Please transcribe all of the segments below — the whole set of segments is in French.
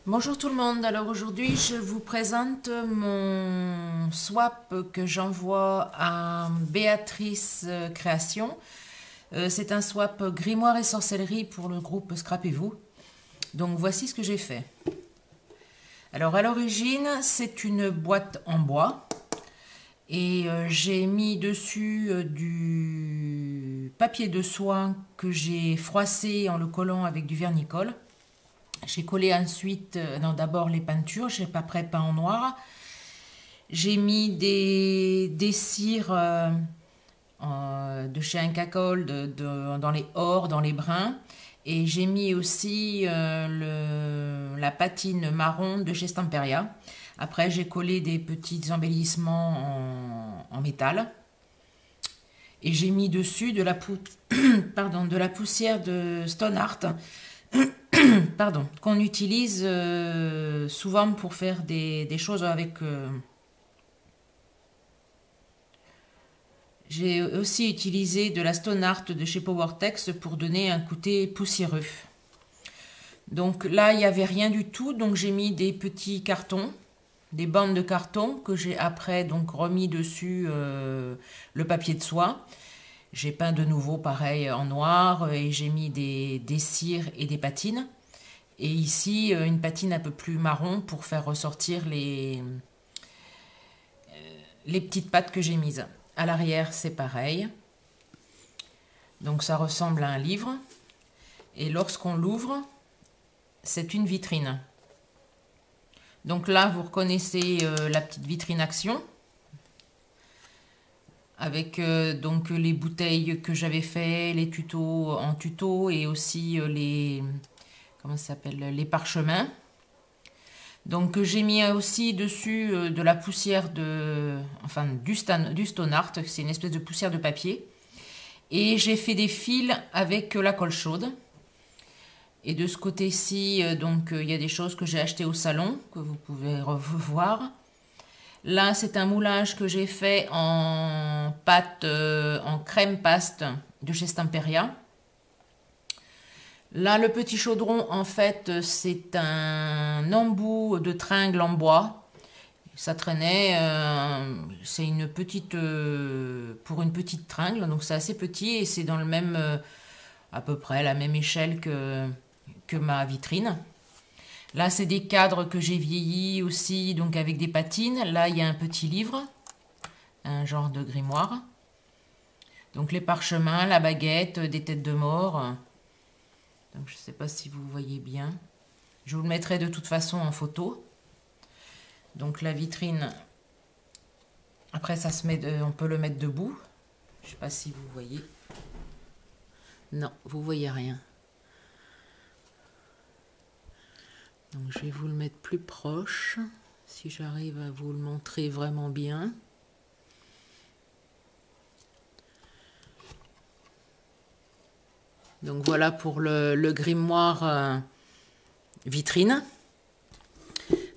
Bonjour tout le monde, alors aujourd'hui je vous présente mon swap que j'envoie à Béatrice Création. C'est un swap grimoire et sorcellerie pour le groupe Scrapez-vous. Donc voici ce que j'ai fait. Alors à l'origine c'est une boîte en bois et j'ai mis dessus du papier de soie que j'ai froissé en le collant avec du vernicole. J'ai collé ensuite, d'abord les peintures, j'ai pas prêt peint en noir. J'ai mis des cires de chez Incacol dans les ors, dans les bruns. Et j'ai mis aussi la patine marron de chez Stamperia. Après, j'ai collé des petits embellissements en métal. Et j'ai mis dessus de la poussière de Stone Art. Pardon, qu'on utilise souvent pour faire des choses avec... J'ai aussi utilisé de la Stone Art de chez Powertex pour donner un côté poussiéreux. Donc là, il n'y avait rien du tout, donc j'ai mis des petits cartons, des bandes de carton que j'ai après donc remis dessus le papier de soie. J'ai peint de nouveau pareil en noir et j'ai mis des cires et des patines. Et ici, une patine un peu plus marron pour faire ressortir les petites pattes que j'ai mises. À l'arrière, c'est pareil. Donc ça ressemble à un livre. Et lorsqu'on l'ouvre, c'est une vitrine. Donc là, vous reconnaissez la petite vitrine action. Avec donc les bouteilles que j'avais fait, les tutos en tuto et aussi comment ça s'appelle, les parchemins. Donc j'ai mis aussi dessus de la poussière du Stone Art, c'est une espèce de poussière de papier. Et j'ai fait des fils avec la colle chaude. Et de ce côté-ci, donc il y a des choses que j'ai achetées au salon, que vous pouvez revoir. Là, c'est un moulage que j'ai fait en pâte, en crème paste de chez Stamperia. Là, le petit chaudron, en fait, c'est un embout de tringle en bois. Ça traînait, c'est une petite, pour une petite tringle, donc c'est assez petit et c'est dans le même, à peu près la même échelle que ma vitrine. Là, c'est des cadres que j'ai vieillis aussi, donc avec des patines. Là, il y a un petit livre, un genre de grimoire. Donc les parchemins, la baguette, des têtes de mort. Donc je ne sais pas si vous voyez bien. Je vous le mettrai de toute façon en photo. Donc la vitrine, après ça se met, on peut le mettre debout. Je ne sais pas si vous voyez. Non, vous voyez rien. Donc je vais vous le mettre plus proche, si j'arrive à vous le montrer vraiment bien. Donc voilà pour le grimoire vitrine.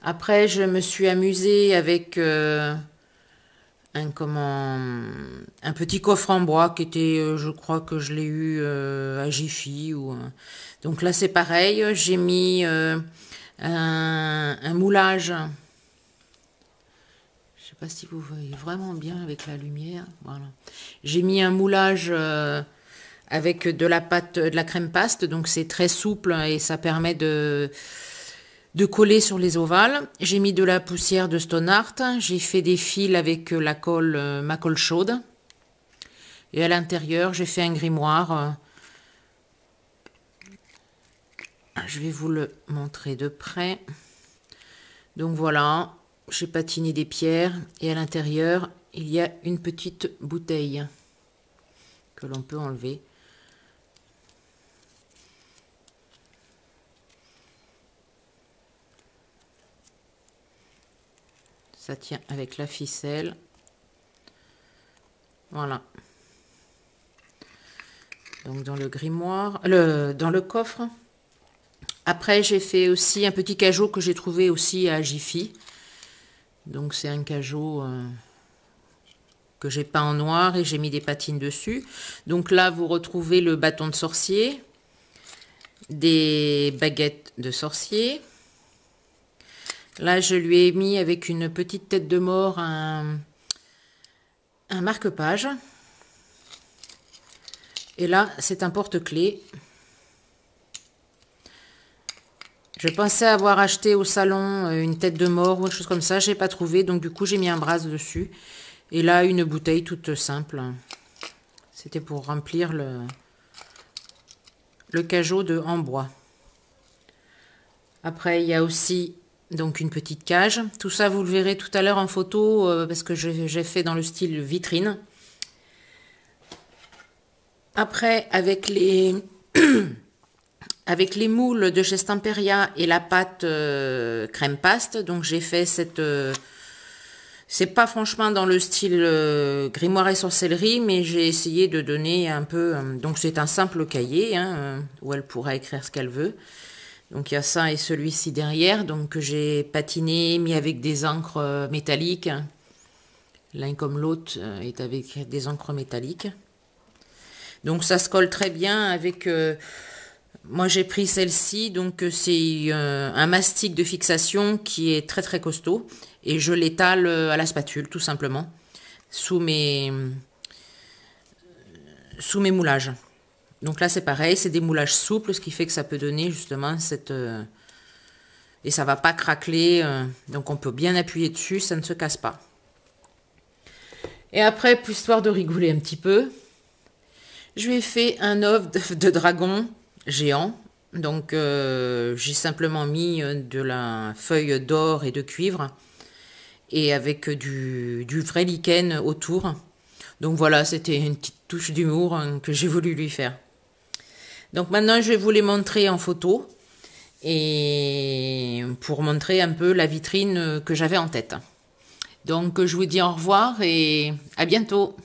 Après je me suis amusée avec un petit coffre en bois qui était, je crois que je l'ai eu à Jiffy. Donc là c'est pareil, j'ai mis... un moulage, je sais pas si vous voyez vraiment bien avec la lumière, voilà. J'ai mis un moulage avec de la pâte, de la crème paste, donc c'est très souple et ça permet de coller sur les ovales. J'ai mis de la poussière de Stone Art, j'ai fait des fils avec la colle, ma colle chaude. Et à l'intérieur, j'ai fait un grimoire. Je vais vous le montrer de près. Donc voilà, j'ai patiné des pierres et à l'intérieur, il y a une petite bouteille que l'on peut enlever. Ça tient avec la ficelle. Voilà. Donc dans le grimoire, dans le coffre. Après, j'ai fait aussi un petit cajot que j'ai trouvé aussi à Jiffy. Donc, c'est un cajot que j'ai peint en noir et j'ai mis des patines dessus. Donc là, vous retrouvez le bâton de sorcier, des baguettes de sorcier, Là, je lui ai mis avec une petite tête de mort un marque-page. Et là, c'est un porte-clés. Je pensais avoir acheté au salon une tête de mort ou quelque chose comme ça. Je n'ai pas trouvé, donc du coup, j'ai mis un brasse dessus. Et là, une bouteille toute simple. C'était pour remplir le cajot en bois. Après, il y a aussi donc une petite cage. Tout ça, vous le verrez tout à l'heure en photo parce que j'ai fait dans le style vitrine. Après, avec les moules de chez Stamperia et la pâte crème paste, donc j'ai fait cette... c'est pas franchement dans le style grimoire et sorcellerie, mais j'ai essayé de donner un peu... donc c'est un simple cahier hein, où elle pourra écrire ce qu'elle veut. Donc il y a ça et celui-ci derrière, donc que j'ai patiné, mis avec des encres métalliques. L'un comme l'autre est avec des encres métalliques. Donc ça se colle très bien avec... moi j'ai pris celle-ci, donc c'est un mastic de fixation qui est très très costaud. Et je l'étale à la spatule tout simplement, sous mes moulages. Donc là c'est pareil, c'est des moulages souples, ce qui fait que ça peut donner justement cette... et ça va pas craqueler, donc on peut bien appuyer dessus, ça ne se casse pas. Et après, pour histoire de rigoler un petit peu, je lui ai fait un œuf de dragon géant. Donc j'ai simplement mis de la feuille d'or et de cuivre et avec du vrai lichen autour. Donc voilà, c'était une petite touche d'humour hein, que j'ai voulu lui faire. Donc maintenant, je vais vous les montrer en photo et pour montrer un peu la vitrine que j'avais en tête. Donc je vous dis au revoir et à bientôt.